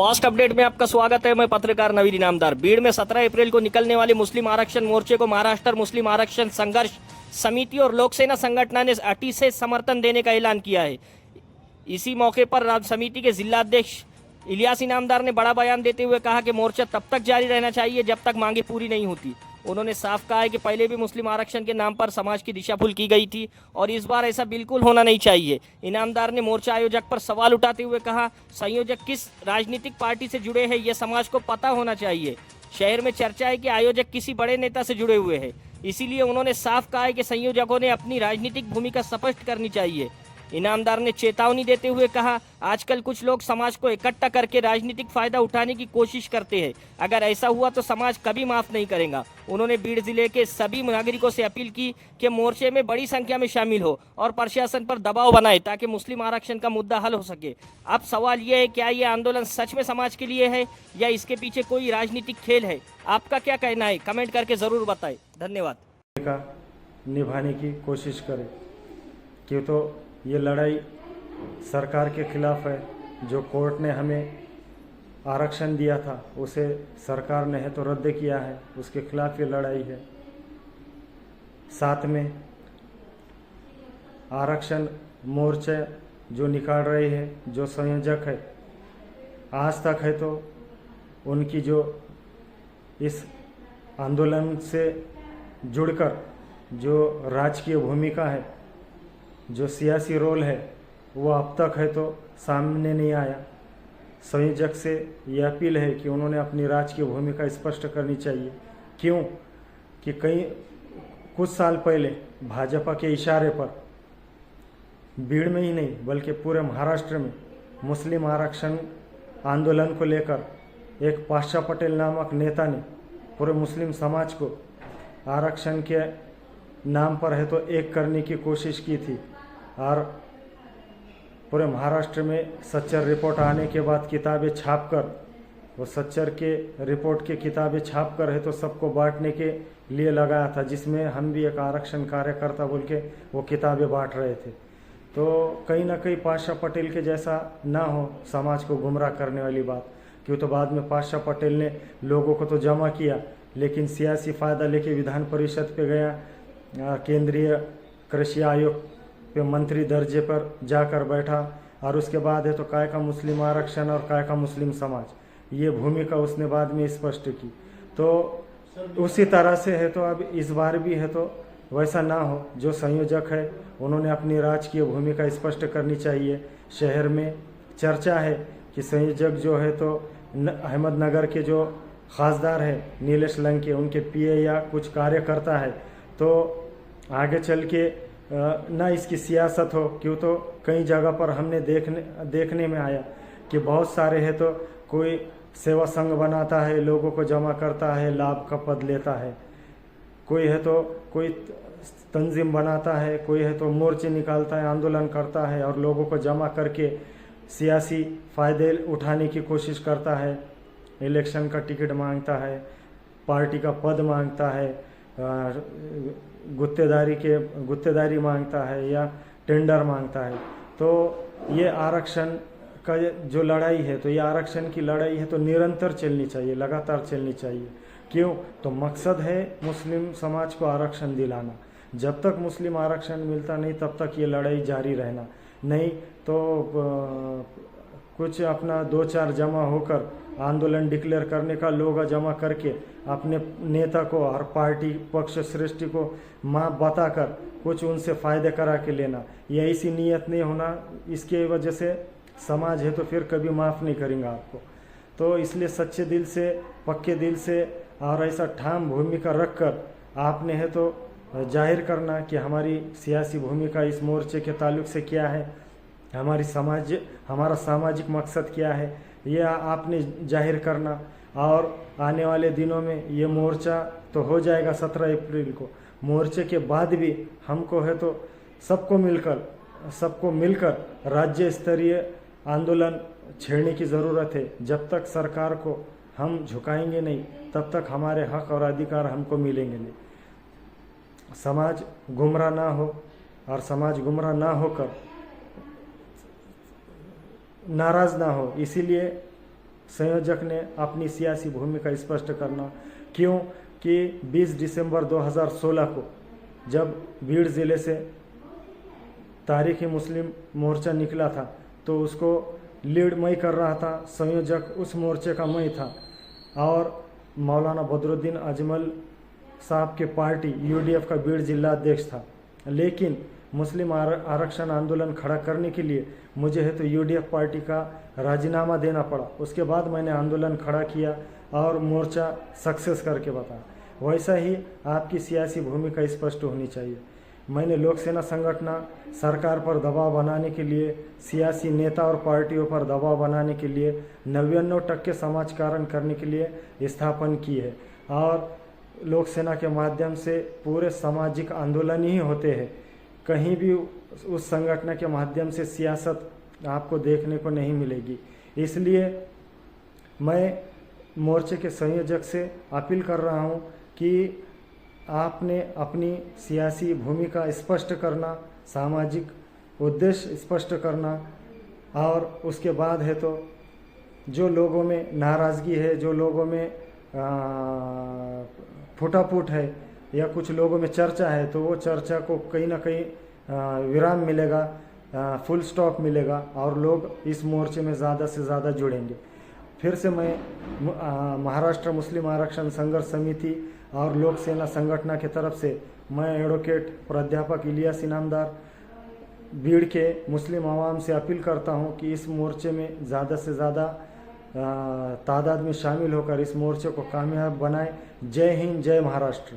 Fast update में आपका स्वागत है। मैं पत्रकार नवीन इनामदार। भीड़ में 17 अप्रैल को निकलने वाले मुस्लिम आरक्षण मोर्चे को महाराष्ट्र मुस्लिम आरक्षण संघर्ष समिति और लोकसेना संगठन ने अटी से समर्थन देने का ऐलान किया है। इसी मौके पर राज्य समिति के जिलाध्यक्ष इलियास इनामदार ने बड़ा बयान देते हुए कहा कि मोर्चा तब तक जारी रहना चाहिए जब तक मांगे पूरी नहीं होती। उन्होंने साफ कहा है कि पहले भी मुस्लिम आरक्षण के नाम पर समाज की दिशा भूल की गई थी और इस बार ऐसा बिल्कुल होना नहीं चाहिए। इनामदार ने मोर्चा आयोजक पर सवाल उठाते हुए कहा, संयोजक किस राजनीतिक पार्टी से जुड़े हैं यह समाज को पता होना चाहिए। शहर में चर्चा है कि आयोजक किसी बड़े नेता से जुड़े हुए हैं, इसीलिए उन्होंने साफ कहा है कि संयोजकों ने अपनी राजनीतिक भूमिका स्पष्ट करनी चाहिए। इनामदार ने चेतावनी देते हुए कहा, आजकल कुछ लोग समाज को इकट्ठा करके राजनीतिक फायदा उठाने की कोशिश करते हैं। अगर ऐसा हुआ तो समाज कभी माफ नहीं करेगा। उन्होंने बीड़ जिले के सभी नागरिकों से अपील की कि मोर्चे में बड़ी संख्या में शामिल हो और प्रशासन पर दबाव बनाए ताकि मुस्लिम आरक्षण का मुद्दा हल हो सके। अब सवाल यह है, क्या यह आंदोलन सच में समाज के लिए है या इसके पीछे कोई राजनीतिक खेल है? आपका क्या कहना है? कमेंट करके जरूर बताएं। धन्यवाद। निभाने की कोशिश करें, क्यों तो ये लड़ाई सरकार के खिलाफ है। जो कोर्ट ने हमें आरक्षण दिया था उसे सरकार ने है तो रद्द किया है, उसके खिलाफ ये लड़ाई है। साथ में आरक्षण मोर्चे जो निकाल रहे हैं, जो संयोजक है, आज तक है तो उनकी जो इस आंदोलन से जुड़कर जो राजकीय भूमिका है, जो सियासी रोल है, वो अब तक है तो सामने नहीं आया। संयोजक से यह अपील है कि उन्होंने अपनी राजकीय भूमिका स्पष्ट करनी चाहिए। क्यों कि कुछ साल पहले भाजपा के इशारे पर भीड़ में ही नहीं बल्कि पूरे महाराष्ट्र में मुस्लिम आरक्षण आंदोलन को लेकर एक पाशा पटेल नामक नेता ने पूरे मुस्लिम समाज को आरक्षण के नाम पर है तो एक करने की कोशिश की थी। और पूरे महाराष्ट्र में सच्चर रिपोर्ट आने के बाद किताबें छापकर, वो सच्चर के रिपोर्ट की किताबें छापकर है तो सबको बांटने के लिए लगाया था, जिसमें हम भी एक आरक्षण कार्यकर्ता बोल के वो किताबें बांट रहे थे। तो कहीं ना कहीं पाशा पटेल के जैसा ना हो समाज को गुमराह करने वाली बात। क्यों तो बाद में पाशा पटेल ने लोगों को तो जमा किया, लेकिन सियासी फ़ायदा लेके विधान परिषद पे गया, केंद्रीय कृषि आयोग पे मंत्री दर्जे पर जाकर बैठा और उसके बाद है तो काय का मुस्लिम आरक्षण और काय का मुस्लिम समाज, ये भूमिका उसने बाद में स्पष्ट की। तो उसी तरह से है तो अब इस बार भी है तो वैसा ना हो। जो संयोजक है उन्होंने अपनी राजकीय भूमिका स्पष्ट करनी चाहिए। शहर में चर्चा है कि संयोजक जो है तो अहमदनगर के जो खासदार है नीलेश लंके, उनके पीए या कुछ कार्यकर्ता है, तो आगे चल के ना इसकी सियासत हो। क्यों तो कई जगह पर हमने देखने में आया कि बहुत सारे है तो कोई सेवा संघ बनाता है, लोगों को जमा करता है, लाभ का पद लेता है, कोई है तो कोई तंजीम बनाता है, कोई है तो मोर्चे निकालता है, आंदोलन करता है और लोगों को जमा करके सियासी फ़ायदे उठाने की कोशिश करता है। इलेक्शन का टिकट मांगता है, पार्टी का पद मांगता है, गुत्तेदारी मांगता है या टेंडर मांगता है। तो ये आरक्षण का जो लड़ाई है तो ये आरक्षण की लड़ाई है तो निरंतर चलनी चाहिए, लगातार चलनी चाहिए। क्यों तो मकसद है मुस्लिम समाज को आरक्षण दिलाना। जब तक मुस्लिम आरक्षण मिलता नहीं तब तक ये लड़ाई जारी रहना। नहीं तो कुछ अपना 2-4 जमा होकर आंदोलन डिक्लेयर करने का, लोग जमा करके अपने नेता को और पार्टी पक्ष सृष्टि को माँ बताकर कुछ उनसे फ़ायदे करा के लेना, ये ऐसी नीयत नहीं होना। इसके वजह से समाज है तो फिर कभी माफ़ नहीं करेंगे आपको। तो इसलिए सच्चे दिल से, पक्के दिल से और ऐसा ठाम भूमिका रख कर आपने है तो जाहिर करना कि हमारी सियासी भूमिका इस मोर्चे के ताल्लुक से क्या है, हमारा सामाजिक मकसद क्या है, ये आपने जाहिर करना। और आने वाले दिनों में ये मोर्चा तो हो जाएगा 17 अप्रैल को। मोर्चे के बाद भी हमको है तो सबको मिलकर राज्य स्तरीय आंदोलन छेड़ने की ज़रूरत है। जब तक सरकार को हम झुकाएंगे नहीं तब तक हमारे हक और अधिकार हमको मिलेंगे नहीं। समाज गुमराह ना हो और समाज गुमराह ना होकर नाराज़ ना हो, इसीलिए संयोजक ने अपनी सियासी भूमिका स्पष्ट करना। क्यों कि 20 दिसंबर 2016 को जब बीड़ ज़िले से तारीखी मुस्लिम मोर्चा निकला था तो उसको लीड मैं कर रहा था, संयोजक उस मोर्चे का मैं था और मौलाना बदरुद्दीन अजमल साहब के पार्टी यूडीएफ का बीड़ जिला अध्यक्ष था। लेकिन मुस्लिम आरक्षण आंदोलन खड़ा करने के लिए मुझे है तो यूडीएफ पार्टी का राजीनामा देना पड़ा। उसके बाद मैंने आंदोलन खड़ा किया और मोर्चा सक्सेस करके बताया। वैसा ही आपकी सियासी भूमिका स्पष्ट होनी चाहिए। मैंने लोक सेना संगठन सरकार पर दबाव बनाने के लिए, सियासी नेता और पार्टियों पर दबाव बनाने के लिए 99% समाजकारण करने के लिए स्थापन की है और लोक सेना के माध्यम से पूरे सामाजिक आंदोलन ही होते हैं। कहीं भी उस संगठन के माध्यम से सियासत आपको देखने को नहीं मिलेगी। इसलिए मैं मोर्चे के संयोजक से अपील कर रहा हूं कि आपने अपनी सियासी भूमिका स्पष्ट करना, सामाजिक उद्देश्य स्पष्ट करना और उसके बाद है तो जो लोगों में नाराज़गी है, जो लोगों में फुटाफूट है या कुछ लोगों में चर्चा है, तो वो चर्चा को कहीं ना कहीं विराम मिलेगा, फुल स्टॉप मिलेगा और लोग इस मोर्चे में ज़्यादा से ज़्यादा जुड़ेंगे। फिर से मैं महाराष्ट्र मुस्लिम आरक्षण संघर्ष समिति और लोक सेना संगठन की तरफ से मैं एडवोकेट प्राध्यापक इलियास इनामदार बीड़ के मुस्लिम आवाम से अपील करता हूं कि इस मोर्चे में ज़्यादा से ज़्यादा तादाद में शामिल होकर इस मोर्चे को कामयाब बनाएं। जय हिंद, जय महाराष्ट्र।